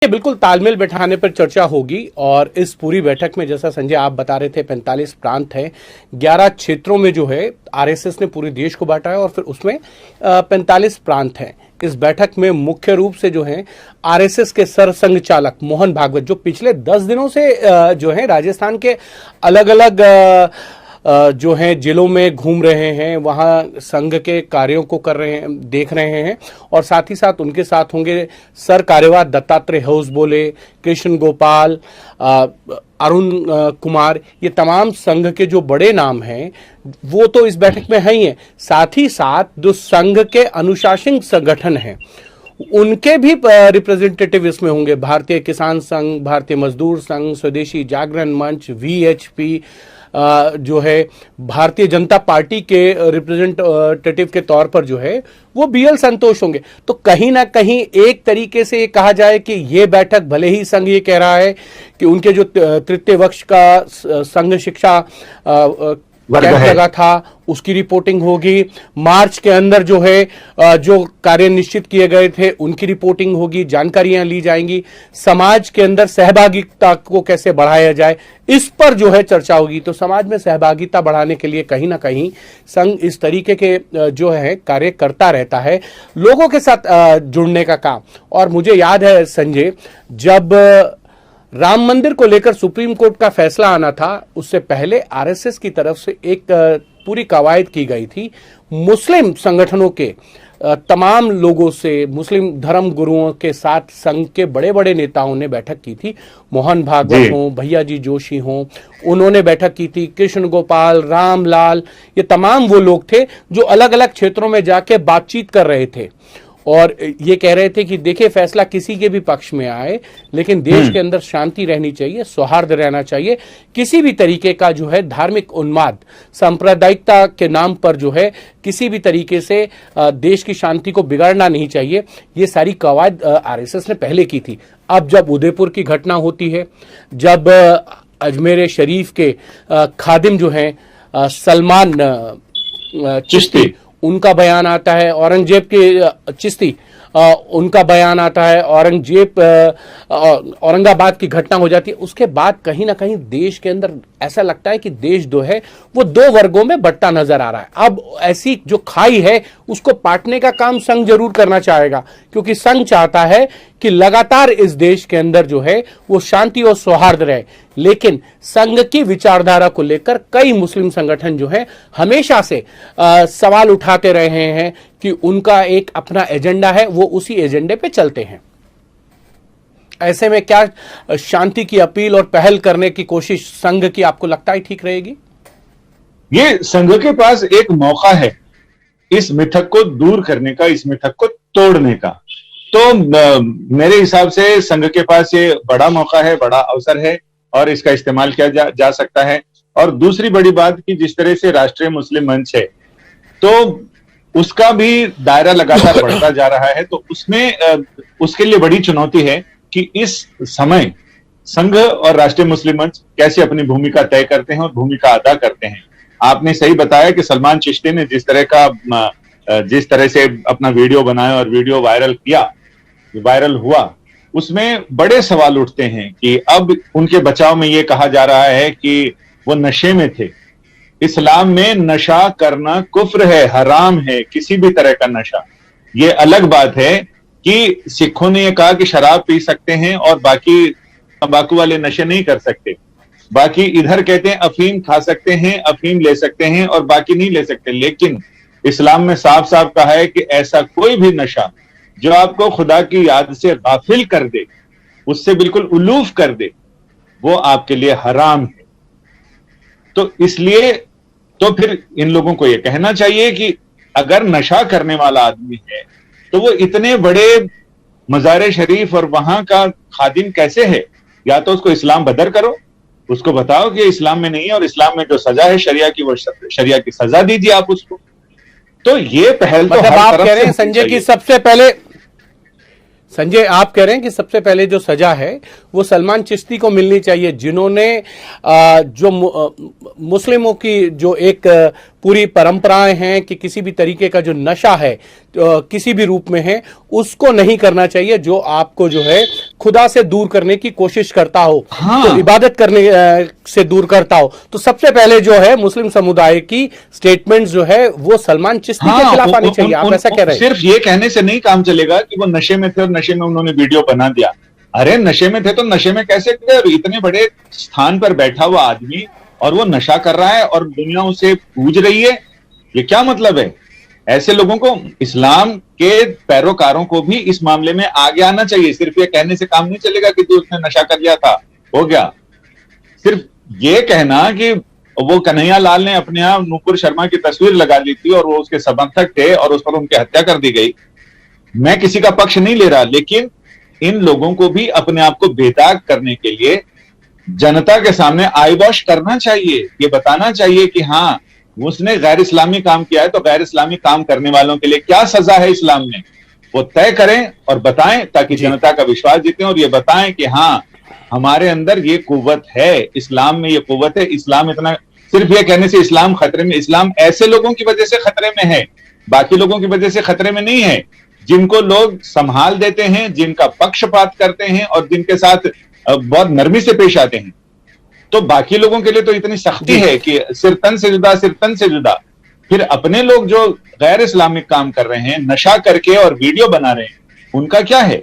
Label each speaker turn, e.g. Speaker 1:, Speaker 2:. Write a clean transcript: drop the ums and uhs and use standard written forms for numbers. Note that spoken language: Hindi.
Speaker 1: बिल्कुल तालमेल बैठाने पर चर्चा होगी। और इस पूरी बैठक में जैसा संजय आप बता रहे थे 45 प्रांत हैं, 11 क्षेत्रों में जो है आरएसएस ने पूरे देश को बांटा है और फिर उसमें 45 प्रांत हैं। इस बैठक में मुख्य रूप से जो है आरएसएस के सरसंघ चालक मोहन भागवत, जो पिछले 10 दिनों से जो है राजस्थान के अलग अलग जो हैं जिलों में घूम रहे हैं, वहां संघ के कार्यों को कर रहे हैं, देख रहे हैं। और साथ ही साथ उनके साथ होंगे सर कार्यवाह दत्तात्रेय होसबोले, कृष्ण गोपाल, अरुण कुमार, ये तमाम संघ के जो बड़े नाम हैं वो तो इस बैठक में है ही हैं। साथ ही साथ जो संघ के अनुशासन संगठन हैं उनके भी रिप्रेजेंटेटिव इसमें होंगे। भारतीय किसान संघ, भारतीय मजदूर संघ, स्वदेशी जागरण मंच, वीएचपी, जो है भारतीय जनता पार्टी के रिप्रेजेंटेटिव के तौर पर जो है वो बीएल संतोष होंगे। तो कहीं ना कहीं एक तरीके से ये कहा जाए कि ये बैठक, भले ही संघ ये कह रहा है कि उनके जो तृतीय वर्ष का संघ शिक्षा कैंप लगा था उसकी रिपोर्टिंग होगी, मार्च के अंदर जो है जो कार्य निश्चित किए गए थे उनकी रिपोर्टिंग होगी, जानकारियां ली जाएंगी, समाज के अंदर सहभागिता को कैसे बढ़ाया जाए इस पर जो है चर्चा होगी। तो समाज में सहभागिता बढ़ाने के लिए कहीं ना कहीं संघ इस तरीके के जो है कार्य करता रहता है, लोगों के साथ जुड़ने का काम। और मुझे याद है संजय, जब राम मंदिर को लेकर सुप्रीम कोर्ट का फैसला आना था उससे पहले आरएसएस की तरफ से एक पूरी कवायद की गई थी। मुस्लिम संगठनों के तमाम लोगों से, मुस्लिम धर्म गुरुओं के साथ संघ के बड़े बड़े नेताओं ने बैठक की थी। मोहन भागवत हों, भैया जी जोशी हों, उन्होंने बैठक की थी। कृष्ण गोपाल, रामलाल, ये तमाम वो लोग थे जो अलग अलग क्षेत्रों में जाके बातचीत कर रहे थे और ये कह रहे थे कि देखिए फैसला किसी के भी पक्ष में आए लेकिन देश के अंदर शांति रहनी चाहिए, सौहार्द रहना चाहिए, किसी भी तरीके का जो है धार्मिक उन्माद, सांप्रदायिकता के नाम पर जो है किसी भी तरीके से देश की शांति को बिगाड़ना नहीं चाहिए। ये सारी कवायद आरएसएस ने पहले की थी। अब जब उदयपुर की घटना होती है, जब अजमेर शरीफ के खादिम जो हैं सलमान चिश्ती, उनका बयान आता है, औरंगजेब के चिश्ती उनका बयान आता है, औरंगाबाद की घटना हो जाती है, उसके बाद कहीं ना कहीं देश के अंदर ऐसा लगता है कि देश जो है वो दो वर्गों में बंटा नजर आ रहा है। अब ऐसी जो खाई है उसको पाटने का काम संघ जरूर करना चाहेगा, क्योंकि संघ चाहता है कि लगातार इस देश के अंदर जो है वो शांति और सौहार्द रहे। लेकिन संघ की विचारधारा को लेकर कई मुस्लिम संगठन जो है हमेशा से सवाल उठाते रहे हैं कि उनका एक अपना एजेंडा है, वो उसी एजेंडे पे चलते हैं। ऐसे में क्या शांति की अपील और पहल करने की कोशिश संघ की आपको लगता है ठीक रहेगी?
Speaker 2: ये संघ के पास एक मौका है इस मिथक को दूर करने का, इस मिथक को तोड़ने का। तो मेरे हिसाब से संघ के पास ये बड़ा मौका है, बड़ा अवसर है और इसका इस्तेमाल किया जा सकता है। और दूसरी बड़ी बात कि जिस तरह से राष्ट्रीय मुस्लिम मंच है तो उसका भी दायरा लगातार बढ़ता जा रहा है, तो उसमें उसके लिए बड़ी चुनौती है कि इस समय संघ और राष्ट्रीय मुस्लिम मंच कैसे अपनी भूमिका तय करते हैं और भूमिका अदा करते हैं। आपने सही बताया कि सलमान चिश्ती ने जिस तरह से अपना वीडियो बनाया और वीडियो वायरल हुआ, उसमें बड़े सवाल उठते हैं कि अब उनके बचाव में यह कहा जा रहा है कि वो नशे में थे। इस्लाम में नशा करना कुफ्र है, हराम है, किसी भी तरह का नशा। ये अलग बात है कि सिखों ने यह कहा कि शराब पी सकते हैं और बाकी तंबाकू वाले नशे नहीं कर सकते। बाकी इधर कहते हैं अफीम खा सकते हैं, अफीम ले सकते हैं और बाकी नहीं ले सकते। लेकिन इस्लाम में साफ साफ कहा है कि ऐसा कोई भी नशा जो आपको खुदा की याद से गाफिल कर दे, उससे बिल्कुल उलूफ कर दे, वो आपके लिए हराम है। तो इसलिए तो फिर इन लोगों को यह कहना चाहिए कि अगर नशा करने वाला आदमी है तो वो इतने बड़े मज़ार शरीफ और वहां का खादिम कैसे है? या तो उसको इस्लाम बदर करो, उसको बताओ कि इस्लाम में नहीं है और इस्लाम में जो सजा है शरिया की, वो शरिया की सजा दीजिए आप उसको। तो ये पहल तो
Speaker 1: मतलब आप कह रहे हैं संजय की सबसे पहले, संजय आप कह रहे हैं कि सबसे पहले जो सजा है वो सलमान चिश्ती को मिलनी चाहिए, जिन्होंने जो मुस्लिमों की जो एक पूरी परंपराएं हैं कि किसी भी तरीके का जो नशा है, किसी भी रूप में है उसको नहीं करना चाहिए, जो आपको जो है खुदा से दूर करने की कोशिश करता हो,
Speaker 2: हाँ।
Speaker 1: तो इबादत करने से दूर करता हो। तो सबसे पहले जो है मुस्लिम समुदाय की स्टेटमेंट जो है वो सलमान चिश्ती के खिलाफ आनी चाहिए। आप ऐसा कह रहे हैं?
Speaker 2: सिर्फ ये कहने से नहीं काम चलेगा कि वो नशे में थे और नशे में उन्होंने वीडियो बना दिया। अरे नशे में थे तो नशे में कैसे थे? इतने बड़े स्थान पर बैठा हुआ आदमी और वो नशा कर रहा है और दुनिया उसे पूज रही है, ये क्या मतलब है? ऐसे लोगों को, इस्लाम के पैरोकारों को भी इस मामले में आगे आना चाहिए। सिर्फ ये कहने से काम नहीं चलेगा कि उसने नशा कर लिया था, हो गया। सिर्फ ये कहना कि वो कन्हैया लाल ने अपने आप नूपुर शर्मा की तस्वीर लगा ली थी और वो उसके समर्थक थे और उस पर उनकी हत्या कर दी गई, मैं किसी का पक्ष नहीं ले रहा, लेकिन इन लोगों को भी अपने आप को बेदाग करने के लिए जनता के सामने आई वॉश करना चाहिए। ये बताना चाहिए कि हाँ, उसने गैर इस्लामी काम किया है, तो गैर इस्लामी काम करने वालों के लिए क्या सजा है इस्लाम में, वो तय करें और बताएं, ताकि जनता का विश्वास जीतें और ये बताएं कि हाँ, हमारे अंदर ये कुव्वत है, इस्लाम में ये कुव्वत है। इस्लाम इतना, सिर्फ ये कहने से इस्लाम खतरे में, इस्लाम ऐसे लोगों की वजह से खतरे में है, बाकी लोगों की वजह से खतरे में नहीं है, जिनको लोग संभाल देते हैं, जिनका पक्षपात करते हैं और जिनके साथ बहुत नरमी से पेश आते हैं। तो बाकी लोगों के लिए तो इतनी सख्ती है कि सिर तन से जुदा, सिर तन से जुदा। फिर अपने लोग जो गैर इस्लामिक काम कर रहे हैं, नशा करके और वीडियो बना रहे हैं, उनका क्या है?